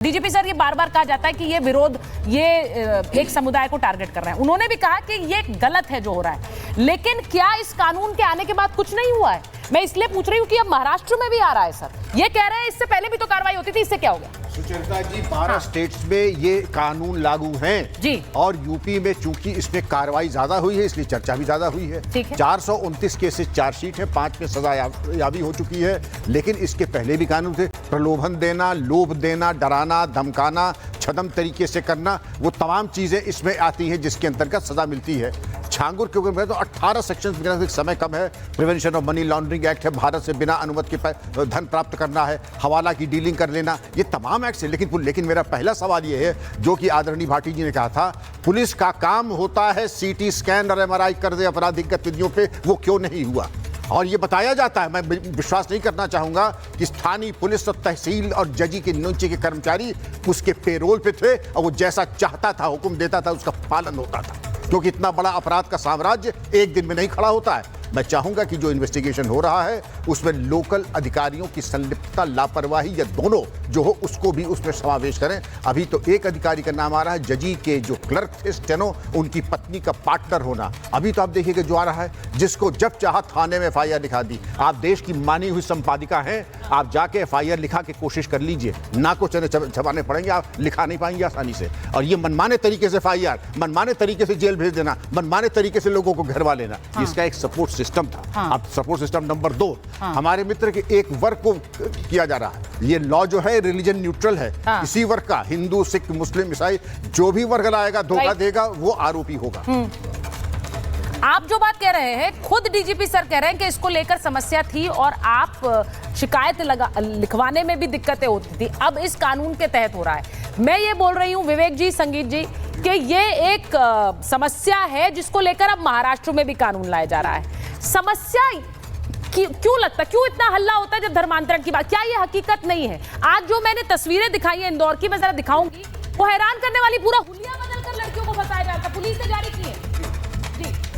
DGP sir, ये बार बार कहा जाता है कि ये विरोध ये एक समुदाय को टारगेट कर रहे हैं। उन्होंने भी कहा कि ये गलत है जो हो रहा है, लेकिन क्या इस कानून के आने के बाद कुछ नहीं हुआ है? मैं इसलिए पूछ रही हूँ कि अब महाराष्ट्र में भी आ रहा है सर, ये कह रहे हैं इससे पहले भी तो कार्रवाई होती थी, इससे क्या हो गया? सुचरिता जी, 12 स्टेट्स में ये कानून लागू हैं जी, और यूपी में चूंकि इसमें कार्रवाई ज्यादा हुई है इसलिए चर्चा भी ज्यादा हुई है। 429 केसेस चार्जशीट है, 5 में सजा याबी हो चुकी है, लेकिन इसके पहले भी कानून थे। प्रलोभन देना, लोभ देना, डराना, धमकाना, छदम तरीके से करना, वो तमाम चीजें इसमें आती हैं जिसके अंतर्गत सजा मिलती है। छांगुर के ऊपर तो 18 सेक्शन, समय कम है। Prevention of money laundering act है, भारत से बिना अनुमति के धन प्राप्त करना है, हवाला की डीलिंग कर लेना, ये तमाम एक्ट है। लेकिन मेरा पहला सवाल ये है, जो कि आदरणीय भाटी जी ने कहा था, पुलिस का काम होता है सीटी स्कैन और एमआरआई कर दे आपराधिक गतिविधियों पे, वो क्यों नहीं हुआ? और ये बताया जाता है, मैं विश्वास नहीं करना चाहूंगा कि स्थानीय पुलिस और तहसील और जजी के नीचे के कर्मचारी उसके पेरोल पे थे और वो जैसा चाहता था, हुक्म देता था, उसका पालन होता था, क्योंकि इतना बड़ा अपराध का साम्राज्य एक दिन में नहीं खड़ा होता है। मैं चाहूंगा कि जो इन्वेस्टिगेशन हो रहा है उसमें लोकल अधिकारियों की संलिप्तता, लापरवाही या दोनों जो हो उसको भी उसमें समावेश करें। अभी तो एक अधिकारी का नाम आ रहा है, जजी के जो क्लर्क थे स्टेनो, उनकी पत्नी का पार्टनर होना। अभी तो आप देखिएगा जो आ रहा है, जिसको जब चाहा थाने में FIR लिखा दी। आप देश की मानी हुई संपादिका हैं, आप जाके FIR लिखा के कोशिश कर लीजिए, ना को चने छपाने पड़ेंगे, आप लिखा नहीं पाएंगे आसानी से। और ये मनमाने तरीके से FIR, मनमाने तरीके से जेल भेज देना, मनमाने तरीके से लोगों को घरवा लेना, इसका एक सपोर्ट सिस्टम था। अब सपोर्ट सिस्टम नंबर 2, हमारे मित्र के एक वर्ग को किया जा रहा है। ये लॉ जो है रिलीजन न्यूट्रल है, इसी वर्ग का, हिंदू, सिख, मुस्लिम, ईसाई, जो भी वर्ग लाएगा, धोखा देगा, वो आरोपी होगा। आप जो बात कह रहे हैं, खुद डीजीपी सर कह रहे हैं कि इसको लेकर समस्या थी और आप शिकायत लिखवाने में भी दिक्कतें होती थी, अब इस कानून के तहत हो रहा है। मैं ये बोल रही हूँ विवेक जी, संगीत जी, कि ये एक समस्या है जिसको लेकर अब महाराष्ट्र में भी कानून लाया जा रहा है। समस्या क्यों लगता, क्यों इतना हल्ला होता है जब धर्मांतरण की बात? क्या ये हकीकत नहीं है? आज जो मैंने तस्वीरें दिखाई है इंदौर की, मैं जरा दिखाऊंगी, वो हैरान करने वाली। पूरा हुलिया बदलकर लड़कियों को फंसाया जाता है, पुलिस ने जारी की है।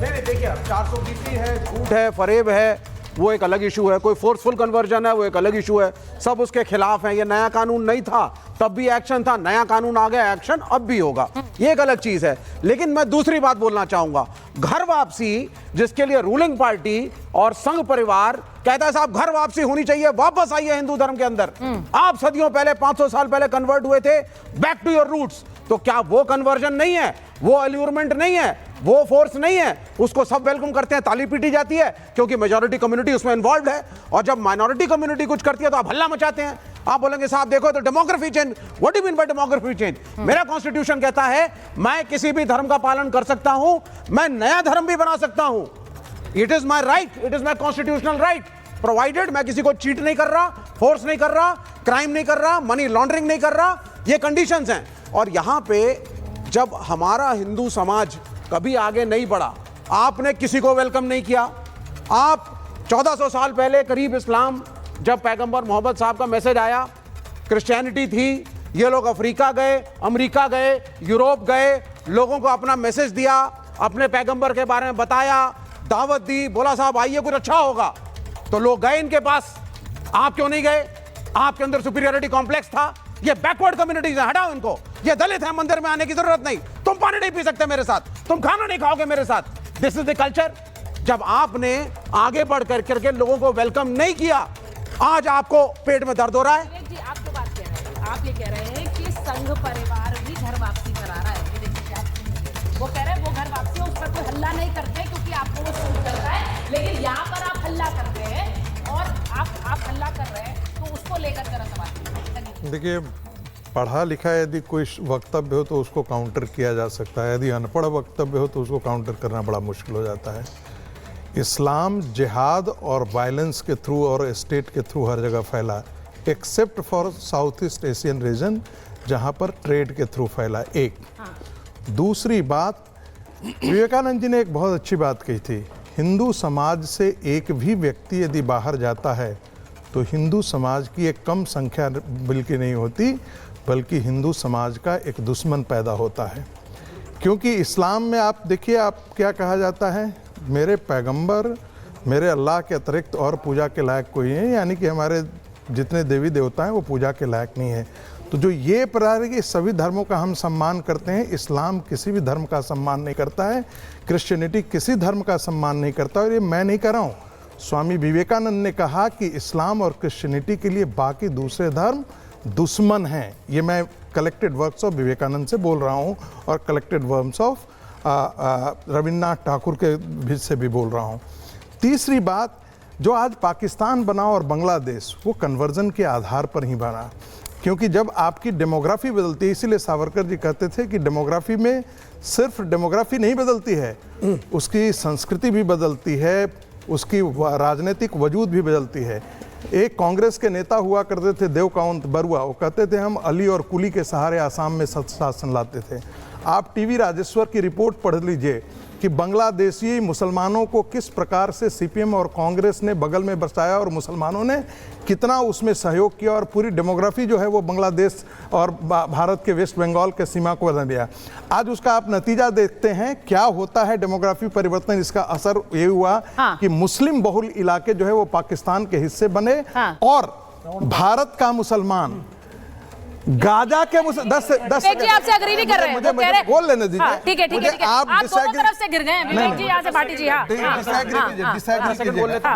नहीं, देखिए 420 है, झूठ है, फरेब है, वो एक अलग इशू है। कोई फोर्सफुल कन्वर्जन है, वो एक अलग इशू है। सब उसके खिलाफ है। ये नया कानून नहीं था, तब भी एक्शन था, नया कानून आ गया, एक्शन अब भी होगा, ये एक अलग चीज है। लेकिन मैं दूसरी बात बोलना चाहूंगा, घर वापसी, जिसके लिए रूलिंग पार्टी और संघ परिवार कहता है साहब घर वापसी होनी चाहिए, वापस आइए हिंदू धर्म के अंदर। आप सदियों पहले, 500 साल पहले कन्वर्ट हुए थे, बैक टू योर रूट्स। तो क्या वो कन्वर्जन नहीं है, वो अल्यूरमेंट नहीं है, वो फोर्स नहीं है? उसको सब वेलकम करते हैं, ताली पीटी जाती है, क्योंकि मेजॉरिटी कम्युनिटी उसमें इन्वॉल्व है। और जब माइनॉरिटी कम्युनिटी कुछ करती है तो आप हल्ला मचाते हैं। आप बोलेंगे साहब देखो तो demography change. What do you mean by demography change? मेरा कॉन्स्टिट्यूशन कहता है मैं किसी भी धर्म का पालन कर सकता हूं, मैं नया धर्म भी बना सकता हूं। It is my right, it is my constitutional right, provided मैं किसी को चीट नहीं कर रहा, फोर्स नहीं कर रहा, क्राइम नहीं कर रहा, मनी लॉन्ड्रिंग नहीं कर रहा, ये कंडीशंस हैं। और यहां पे जब हमारा हिंदू समाज कभी आगे नहीं बढ़ा, आपने किसी को वेलकम नहीं किया। आप 1400 साल पहले करीब इस्लाम, जब पैगंबर मोहम्मद साहब का मैसेज आया, क्रिश्चियनिटी थी, ये लोग अफ्रीका गए, अमेरिका गए, यूरोप गए, लोगों को अपना मैसेज दिया, अपने पैगंबर के बारे में बताया, दावत दी, बोला साहब आइए कुछ अच्छा होगा। तो लोग गए इनके पास, आप क्यों नहीं गए? आपके अंदर सुपीरियरिटी कॉम्प्लेक्स था। ये बैकवर्ड कम्युनिटीज है, हटाओ इनको। ये दलित है, मंदिर में आने की जरूरत नहीं। तुम पानी नहीं पी सकते मेरे साथ, तुम खाना नहीं खाओगे मेरे साथ। This is the culture. जब आपने आगे बढ़ करके लोगों को वेलकम नहीं किया, आज आपको पेट में दर्द हो रहा है। जी, आप जो बात कह रहे हैं, आप ये कह रहे हैं कि संघ परिवार भी घर वापसी करा रहा है। वो कह रहे हैं वो घर वापसी, उस पर कोई हल्ला नहीं करते क्योंकि आपको वो सूट करता है, लेकिन यहाँ पर आप हल्ला कर रहे हैं और आप हल्ला कर रहे हैं, तो उसको लेकर जरा सवाल। देखिए, पढ़ा लिखा यदि कोई वक्तव्य हो तो उसको काउंटर किया जा सकता है, यदि अनपढ़ वक्तव्य हो तो उसको काउंटर करना बड़ा मुश्किल हो जाता है। इस्लाम जिहाद और वायलेंस के थ्रू और स्टेट के थ्रू हर जगह फैला, except for south east Asian region जहाँ पर ट्रेड के थ्रू फैला। एक दूसरी बात, विवेकानंद जी ने एक बहुत अच्छी बात कही थी, हिंदू समाज से एक भी व्यक्ति यदि बाहर जाता है तो हिंदू समाज की एक कम संख्या बल्कि नहीं होती, बल्कि हिंदू समाज का एक दुश्मन पैदा होता है। क्योंकि इस्लाम में आप देखिए, आप क्या कहा जाता है, मेरे पैगंबर, मेरे अल्लाह के अतिरिक्त और पूजा के लायक कोई है, यानी कि हमारे जितने देवी देवता हैं वो पूजा के लायक नहीं है। तो जो ये प्रारंभ कि सभी धर्मों का हम सम्मान करते हैं, इस्लाम किसी भी धर्म का सम्मान नहीं करता है, क्रिश्चियनिटी किसी धर्म का सम्मान नहीं करता। और ये मैं नहीं कह रहा हूँ, स्वामी विवेकानंद ने कहा कि इस्लाम और क्रिश्चियनिटी के लिए बाकी दूसरे धर्म दुश्मन हैं। ये मैं कलेक्टेड वर्क्स ऑफ विवेकानंद से बोल रहा हूँ और collected works of Rabindranath Thakur के से भी बोल रहा हूँ। तीसरी बात, जो आज पाकिस्तान बना और बांग्लादेश, वो कन्वर्जन के आधार पर ही बना, क्योंकि जब आपकी डेमोग्राफी बदलती है, इसीलिए सावरकर जी कहते थे कि डेमोग्राफी में सिर्फ डेमोग्राफी नहीं बदलती है, उसकी संस्कृति भी बदलती है, उसकी राजनीतिक वजूद भी बदलती है। एक कांग्रेस के नेता हुआ करते थे देवकांत बरुआ, वो कहते थे हम अली और कुली के सहारे आसाम में शासन लाते थे। आप टीवी राजेश्वर की रिपोर्ट पढ़ लीजिए कि बांग्लादेशी मुसलमानों को किस प्रकार से सीपीएम और कांग्रेस ने बगल में बसाया और मुसलमानों ने कितना उसमें सहयोग किया, और पूरी डेमोग्राफी जो है वो बांग्लादेश और भारत के वेस्ट बंगाल के सीमा को बदल दिया। आज उसका आप नतीजा देखते हैं क्या होता है डेमोग्राफी परिवर्तन। इसका असर ये हुआ कि मुस्लिम बहुल इलाके जो है वो पाकिस्तान के हिस्से बने और भारत का मुसलमान गाजा के 10 जी आपसे अग्री नहीं कर रहे हैं, मुझे बोल लेने दीजिए। ठीक है ठीक है, आप दोनों तरफ से गिर गए हैं विवेक जी यहाँ से, भाटी जी। हाँ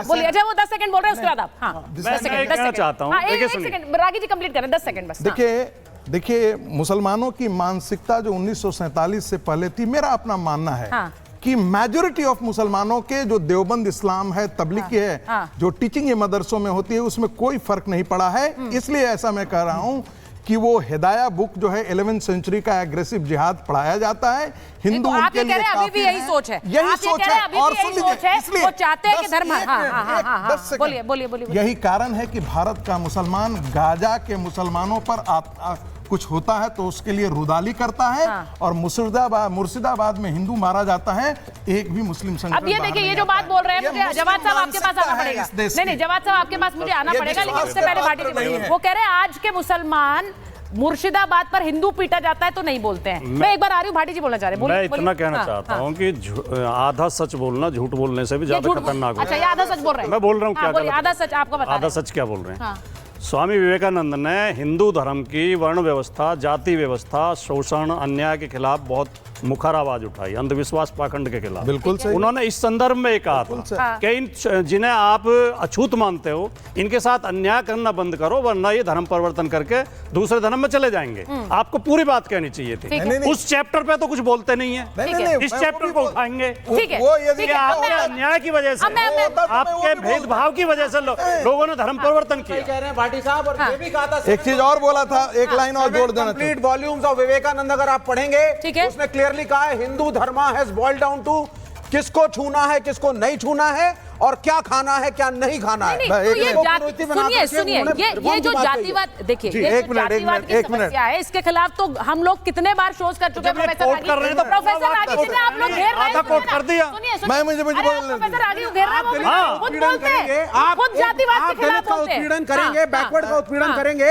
बोलिए, अच्छा वो 10 सेकंड बोल रहे हैं, उसके बाद आप। हाँ 10 सेकंड, 10 सेकंड चाहता हूँ, एक सेकंड रागी जी कंप्लीट करें, 10 सेकंड बस। देखिए मुसलमानों की मानसिकता जो 1947 से पहले थी, मेरा अपना मानना है कि मेजॉरिटी ऑफ मुसलमानों के जो देवबंद इस्लाम है, तबलीगी है, जो टीचिंग मदरसों में होती है, उसमें कोई फर्क नहीं पड़ा है। इसलिए ऐसा मैं कह रहा हूं कि वो हिदाया बुक जो है 11वीं सेंचुरी का एग्रेसिव जिहाद पढ़ाया जाता है। हिंदू उनके लिए अभी भी यही सोच है, यही सोच है। और सुन लीजिए, इसलिए वो चाहते हैं कि धर्म, बोलिए बोलिए। यही कारण है कि भारत का मुसलमान गाजा के मुसलमानों पर कुछ होता है तो उसके लिए रुदाली करता है, और मुर्शिदाबाद में हिंदू मारा जाता है, एक भी मुस्लिम संगठन। अब ये देखिए, ये जो बात बोल रहे हैं, मुझे जवाद साहब आपके पास आना पड़ेगा। नहीं जवाद साहब आपके पास मुझे आना पड़ेगा, लेकिन उससे पहले भाटी जी, वो कह रहे हैं आज के मुसलमान मुर्शिदाबाद पर हिंदू पीटा जाता है तो नहीं बोलते हैं। मैं एक बार आ रही हूँ, भाटी जी बोलना चाह रहे हैं। मैं इतना कहना चाहता हूँ कि आधा सच बोलना झूठ बोलने से भी ज्यादा खतरनाक है। अच्छा, ये आधा सच बोल रहे हैं। मैं बोल रहा हूँ क्या आधा सच आपका बता, आधा सच क्या बोल रहे हैं। स्वामी विवेकानंद ने हिंदू धर्म की वर्ण व्यवस्था, जाति व्यवस्था, शोषण, अन्याय के खिलाफ बहुत मुखर आवाज उठाई, अंधविश्वास पाखंड के खिलाफ। बिल्कुल सही। उन्होंने इस संदर्भ में कहा था कि इन जिन्हें आप अछूत मानते हो, इनके साथ अन्याय करना बंद करो, वरना ये धर्म परिवर्तन करके दूसरे धर्म में चले जाएंगे। आपको पूरी बात कहनी चाहिए थी। उस चैप्टर पे तो कुछ बोलते नहीं है, इस चैप्टर को उठाएंगे। आपके अन्याय की वजह से, आपके भेदभाव की वजह से लोगों ने धर्म परिवर्तन किया। भाटी साहब, और ये भी कहा था, एक चीज और बोला था, एक लाइन और जोड़ देना। कंप्लीट वॉल्यूम्स ऑफ विवेकानंद अगर आप पढ़ेंगे, उसमें क्लियरली कहा है हिंदू धर्म हैज बॉइल्ड डाउन टू किसको छूना है, किसको नहीं छूना है, और क्या खाना है, क्या नहीं खाना है। सुनिए, ये जो जातिवाद, देखिए ये जातिवाद की समस्या है, इसके खिलाफ तो हम लोग कितने बार शोज कर चुके हैं। प्रोफेसर रागी जी ने आप लोग घेर रहे हैं, प्रोफेसर रागी घेर रहे हैं, खुद बोलते हैं, खुद जातिवाद के खिलाफ बोलते हैं, उत्पीड़न करेंगे, बैकवर्ड का उत्पीड़न करेंगे।